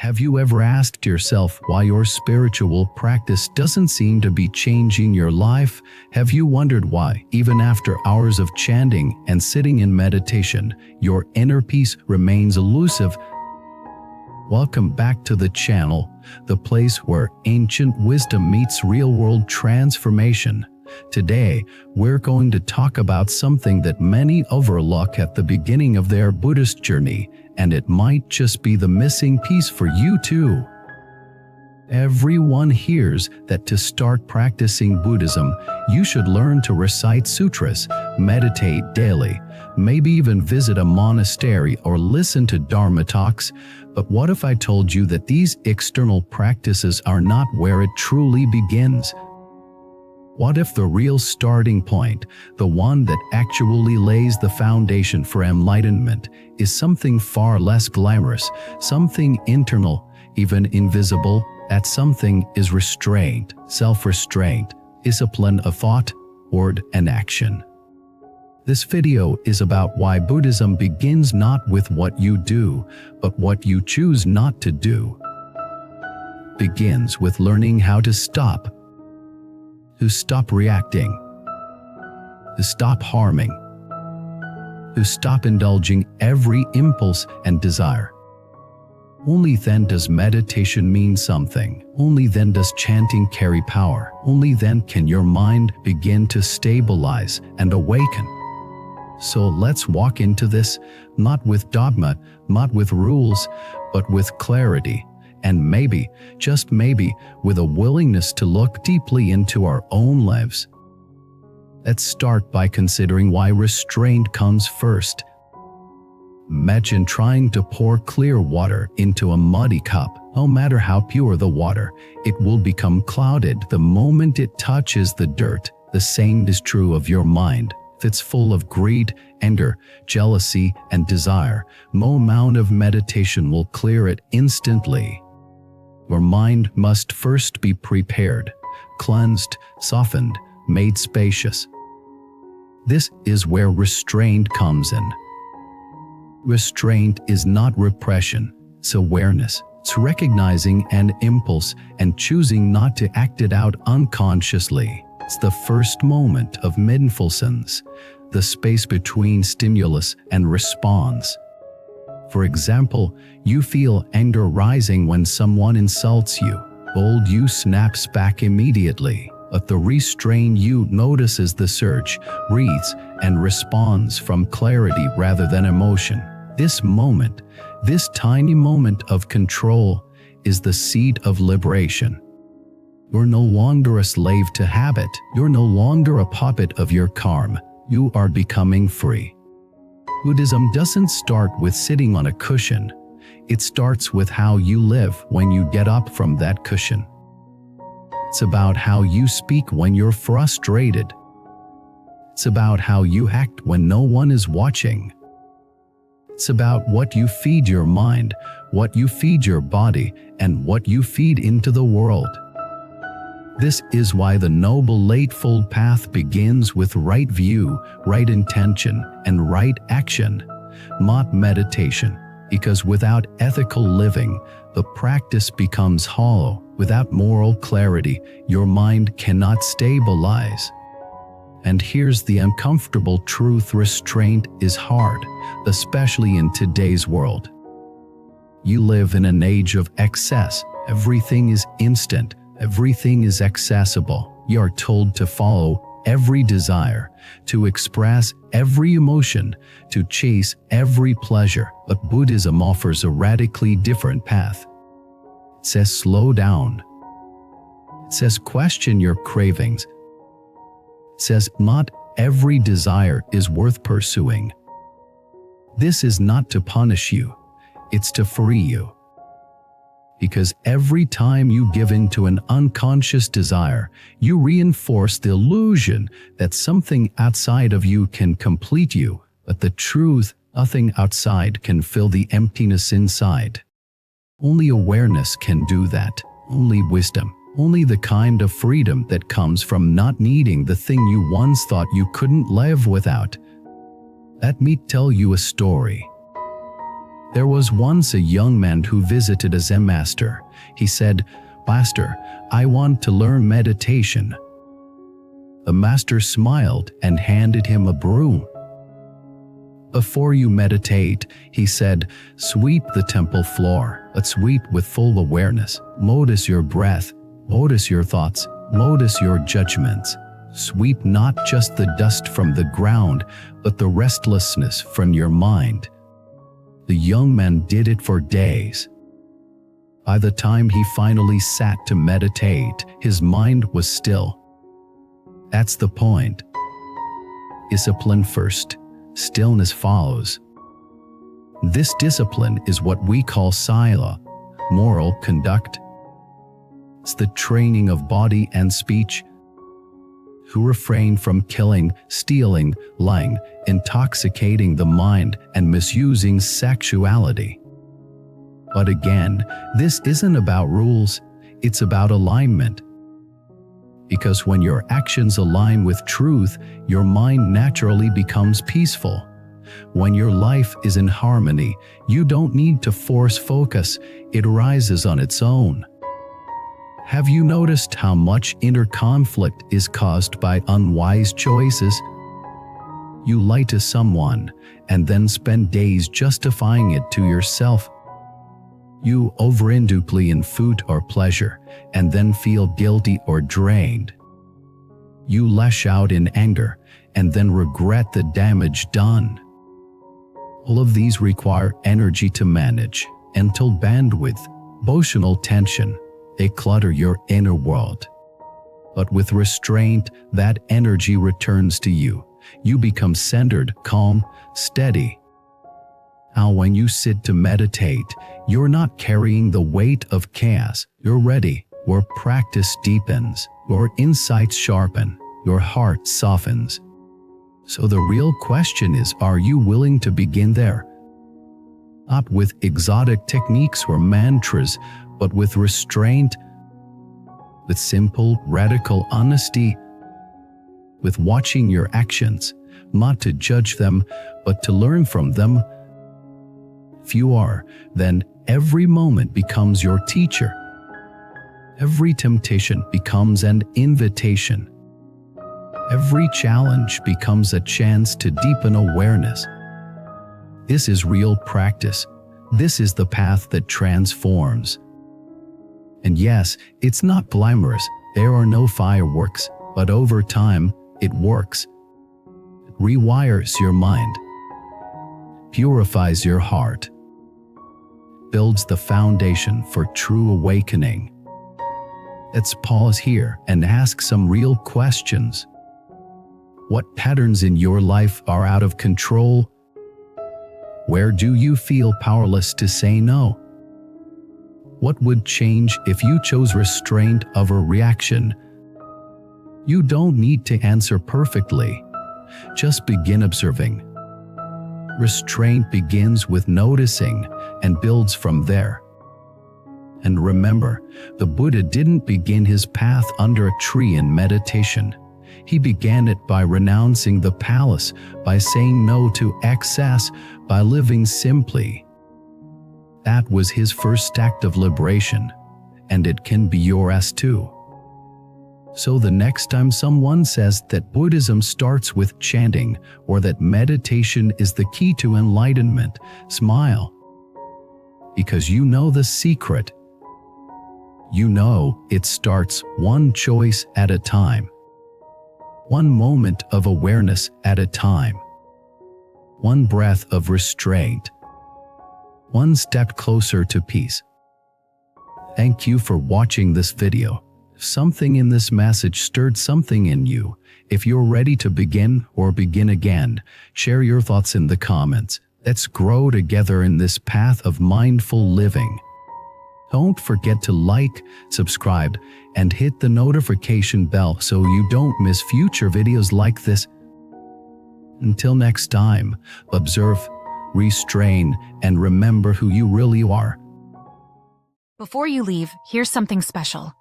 Have you ever asked yourself why your spiritual practice doesn't seem to be changing your life? Have you wondered why, even after hours of chanting and sitting in meditation, your inner peace remains elusive? Welcome back to the channel, the place where ancient wisdom meets real-world transformation. Today, we're going to talk about something that many overlook at the beginning of their Buddhist journey, and it might just be the missing piece for you too. Everyone hears that to start practicing Buddhism, you should learn to recite sutras, meditate daily, maybe even visit a monastery or listen to Dharma talks. But what if I told you that these external practices are not where it truly begins? What if the real starting point, the one that actually lays the foundation for enlightenment, is something far less glamorous, something internal, even invisible? That something is restraint, self-restraint, discipline of thought, word, and action. This video is about why Buddhism begins not with what you do, but what you choose not to do. Begins with learning how to stop reacting, to stop harming, to stop indulging every impulse and desire. Only then does meditation mean something. Only then does chanting carry power. Only then can your mind begin to stabilize and awaken. So let's walk into this, not with dogma, not with rules, but with clarity. And maybe, just maybe, with a willingness to look deeply into our own lives. Let's start by considering why restraint comes first. Imagine trying to pour clear water into a muddy cup. No matter how pure the water, it will become clouded the moment it touches the dirt. The same is true of your mind. If it's full of greed, anger, jealousy, and desire, no amount of meditation will clear it instantly. Your mind must first be prepared, cleansed, softened, made spacious. This is where restraint comes in. Restraint is not repression, it's awareness. It's recognizing an impulse and choosing not to act it out unconsciously. It's the first moment of mindfulness, the space between stimulus and response. For example, you feel anger rising when someone insults you. Bold you snaps back immediately, but the restrained you notices the surge, breathes, and responds from clarity rather than emotion. This moment, this tiny moment of control, is the seed of liberation. You're no longer a slave to habit. You're no longer a puppet of your karma. You are becoming free. Buddhism doesn't start with sitting on a cushion. It starts with how you live when you get up from that cushion. It's about how you speak when you're frustrated. It's about how you act when no one is watching. It's about what you feed your mind, what you feed your body, and what you feed into the world. This is why the Noble Eightfold Path begins with right view, right intention, and right action, not meditation. Because without ethical living, the practice becomes hollow. Without moral clarity, your mind cannot stabilize. And here's the uncomfortable truth: restraint is hard, especially in today's world. You live in an age of excess. Everything is instant. Everything is accessible. You are told to follow every desire, to express every emotion, to chase every pleasure. But Buddhism offers a radically different path. It says slow down. It says question your cravings. It says not every desire is worth pursuing. This is not to punish you, it's to free you. Because every time you give in to an unconscious desire, you reinforce the illusion that something outside of you can complete you. But the truth, nothing outside can fill the emptiness inside. Only awareness can do that. Only wisdom. Only the kind of freedom that comes from not needing the thing you once thought you couldn't live without. Let me tell you a story. There was once a young man who visited a Zen master. He said, "Master, I want to learn meditation." The master smiled and handed him a broom. "Before you meditate," he said, "sweep the temple floor, but sweep with full awareness. Notice your breath, notice your thoughts, notice your judgments. Sweep not just the dust from the ground, but the restlessness from your mind." The young man did it for days. By the time he finally sat to meditate, his mind was still. That's the point. Discipline first, stillness follows. This discipline is what we call sila, moral conduct. It's the training of body and speech to refrain from killing, stealing, lying, intoxicating the mind, and misusing sexuality. But again, this isn't about rules, it's about alignment. Because when your actions align with truth, your mind naturally becomes peaceful. When your life is in harmony, you don't need to force focus, it arises on its own. Have you noticed how much inner conflict is caused by unwise choices? You lie to someone and then spend days justifying it to yourself. You overindulge in food or pleasure and then feel guilty or drained. You lash out in anger and then regret the damage done. All of these require energy to manage, mental bandwidth, emotional tension. They clutter your inner world. But with restraint, that energy returns to you. You become centered, calm, steady. Now when you sit to meditate, you're not carrying the weight of chaos. You're ready. Your practice deepens. Your insights sharpen. Your heart softens. So the real question is, are you willing to begin there? Not with exotic techniques or mantras, but with restraint, with simple, radical honesty, with watching your actions, not to judge them, but to learn from them. If you are, then every moment becomes your teacher. Every temptation becomes an invitation. Every challenge becomes a chance to deepen awareness. This is real practice. This is the path that transforms. And yes, it's not glamorous, there are no fireworks, but over time, it works. It rewires your mind, purifies your heart, builds the foundation for true awakening. Let's pause here and ask some real questions. What patterns in your life are out of control? Where do you feel powerless to say no? What would change if you chose restraint over reaction? You don't need to answer perfectly. Just begin observing. Restraint begins with noticing and builds from there. And remember, the Buddha didn't begin his path under a tree in meditation. He began it by renouncing the palace, by saying no to excess, by living simply. That was his first act of liberation, and it can be yours too. So the next time someone says that Buddhism starts with chanting or that meditation is the key to enlightenment, smile. Because you know the secret. You know it starts one choice at a time. One moment of awareness at a time. One breath of restraint. One step closer to peace. Thank you for watching this video. If something in this message stirred something in you, if you're ready to begin or begin again, share your thoughts in the comments. Let's grow together in this path of mindful living. Don't forget to like, subscribe, and hit the notification bell so you don't miss future videos like this. Until next time, observe, restrain, and remember who you really are. Before you leave, here's something special.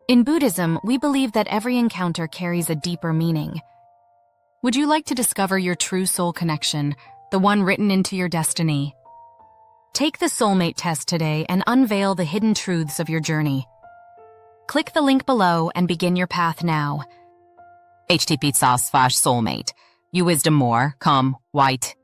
In Buddhism, we believe that every encounter carries a deeper meaning. Would you like to discover your true soul connection, the one written into your destiny? Take the Soulmate Test today and unveil the hidden truths of your journey. Click the link below and begin your path now. http://soulmate. You wisdom more, come, white.